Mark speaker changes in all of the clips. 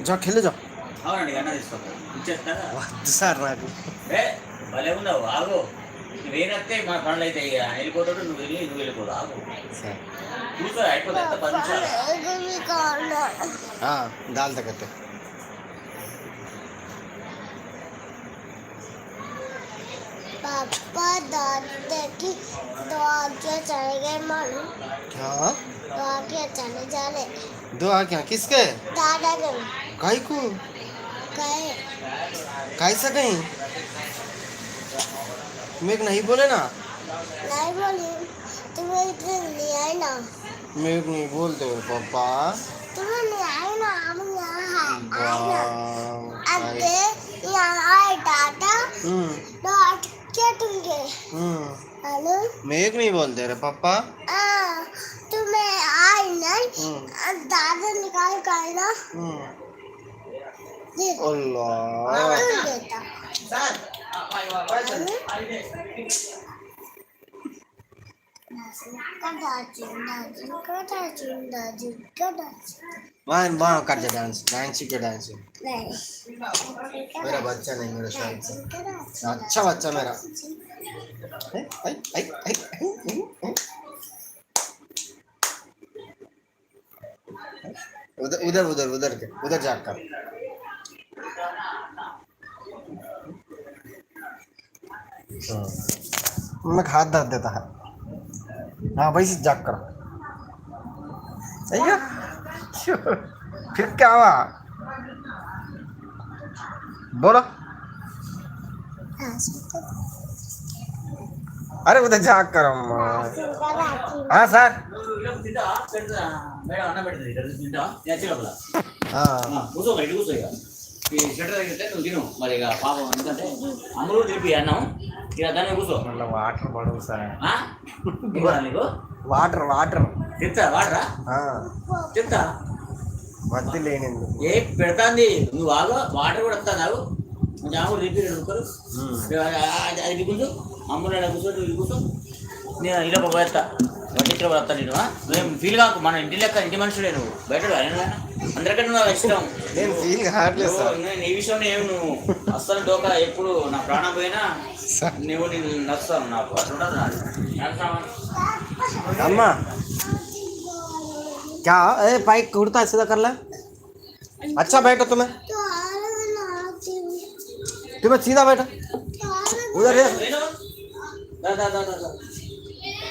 Speaker 1: जा खेले जा
Speaker 2: అవునండి అన్న తీసుకో ఇచ్చేస్తారా
Speaker 1: సార్ నాకు
Speaker 2: ఏ భలే ఉన్నావు ఆగు వేరత్తే మా పనులు అయితే వెళ్ళిపోతాడు నువ్వు వెళ్ళిపోదు ఆగు
Speaker 1: సార్
Speaker 2: కూర్చో అయిపోతే ఎంత 10 నిమిషాలు
Speaker 1: दाल तक करते
Speaker 3: पापा दादा की तो आगे चले गए मालूम
Speaker 1: क्या
Speaker 3: तो आगे चले जा रहे
Speaker 1: दो आ क्या किसके
Speaker 3: दादा के
Speaker 1: काई को
Speaker 3: गए
Speaker 1: कैसा कहीं मैं नहीं बोले ना
Speaker 3: नहीं बोली तुम्हें इतने नहीं आए ना
Speaker 1: मैं नहीं बोलते हो पापा
Speaker 3: तुम्हें नहीं आए ना हम यहाँ आए ना
Speaker 1: वाह,
Speaker 3: अरे यहाँ आए दादा तो अटके तुमके हेलो
Speaker 1: मैं नहीं बोलते रे पापा
Speaker 3: तुम्हें आए नहीं दादा निकाल कर ना
Speaker 1: अल्लाह
Speaker 3: देता
Speaker 2: సార్
Speaker 1: वहाँ वहाँ कर जा डांस डांस के डांस मेरा बच्चा नहीं मेरा शायद से अच्छा बच्चा मेरा आई, आई, आई, आई, आई, आई। उधर उधर उधर उधर के उधर जाकर मैं हाथ दर्द देता है हाँ भाई जाग कर अయ్యో फिर क्या हुआ बोलो अरे उधर जाग कर हाँ सर
Speaker 2: మేడం అన్న పెడుతుంది తింటా నేను లోపల
Speaker 1: हाँ
Speaker 2: కూర్చో బయట కూర్చో ఇక ఈ షట్టర్ తగిలితే నువ్వు తిను మరి ఇక పాపం ఎందుకంటే అమ్ములు తిరిపి అన్నం ఇక దాన్ని కూర్చో
Speaker 1: मतलब वाटर पड़ो सर
Speaker 2: ఇవ్వరా నీకు
Speaker 1: वाटर वाटर
Speaker 2: చెప్తా వాడరా
Speaker 1: हाँ
Speaker 2: చెప్తా
Speaker 1: వద్దు లేనింది
Speaker 2: ఏ పెడతాంది నువ్వు ఆగు వాటర్ కూడా వస్తా నాకు జాములు తిప్పి రెండు అది కూర్చో అమ్ములు కూర్చో నువ్వు కూర్చో నేను ఇలా పోయేస్తా వడ్డీలో వస్తా నేను నువ్వేం ఫీల్ కాకు మన ఇంటి లెక్క ఇంటి మనుషులే నువ్వు బయట అందరికంటే నువ్వు ఇష్టం
Speaker 1: నేను ఫీల్ కావట్లేదు సార్
Speaker 2: నేను ఈ విషయంలో ఏమి నువ్వు అస్సలు డోకా ఎప్పుడు నా ప్రాణం పోయినా నువ్వు నేను నచ్చుతావు నాకు అట్లా
Speaker 1: अम्मा क्या ए पाइक उड़ता सीधा कर ले अच्छा बैठो तुम्हें तुम्हें सीधा बैठो उधर है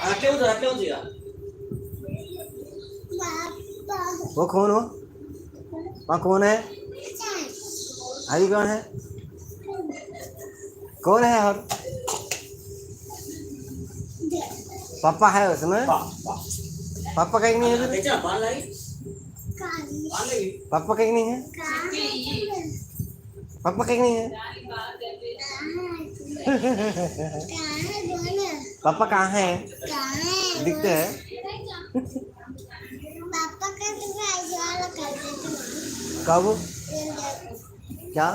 Speaker 2: అట్లే ఉంది అట్లే ఉంది ఇక
Speaker 1: वो कौन हो वहाँ कौन है अभी कौन है कौन है और पापा है उसमें पापा कहीं नहीं है
Speaker 2: తెచ్చా పాలు తాగి పాలు తాగి
Speaker 1: पापा कहीं नहीं है पापा कहीं नहीं है पापा कहाँ है दिखते हैं
Speaker 3: पापा का
Speaker 1: कब क्या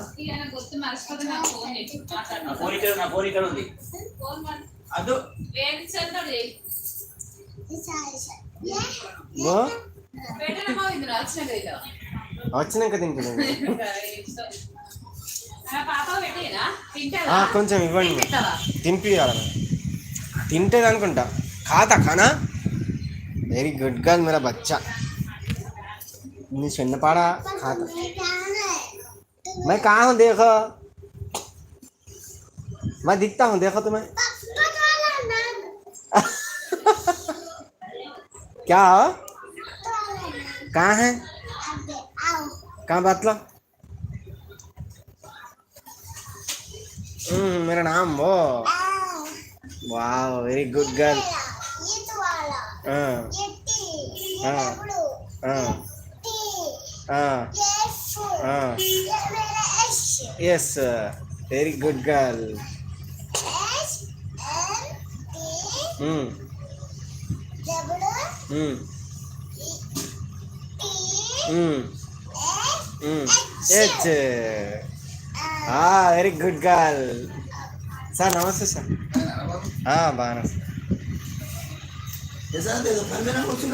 Speaker 2: నా ఫోన్ ఇక్కడ ఉంది అదు
Speaker 1: वो వచ్చినాక తింటున్నాను కొంచెం ఇవ్వండి తినిపియాలి తింటేది అనుకుంటా खाता खाना वेरी गुड गर्ल मेरा बच्चा नहीं सुन पाड़ा खाता मैं कहाँ हूँ देखो मैं दिखता हूँ देखो तुम्हें क्या कहाँ है कहाँ बतला मेरा नाम वो वाह very good girl yes very good girl very good girl sir नमस्ते सर बागा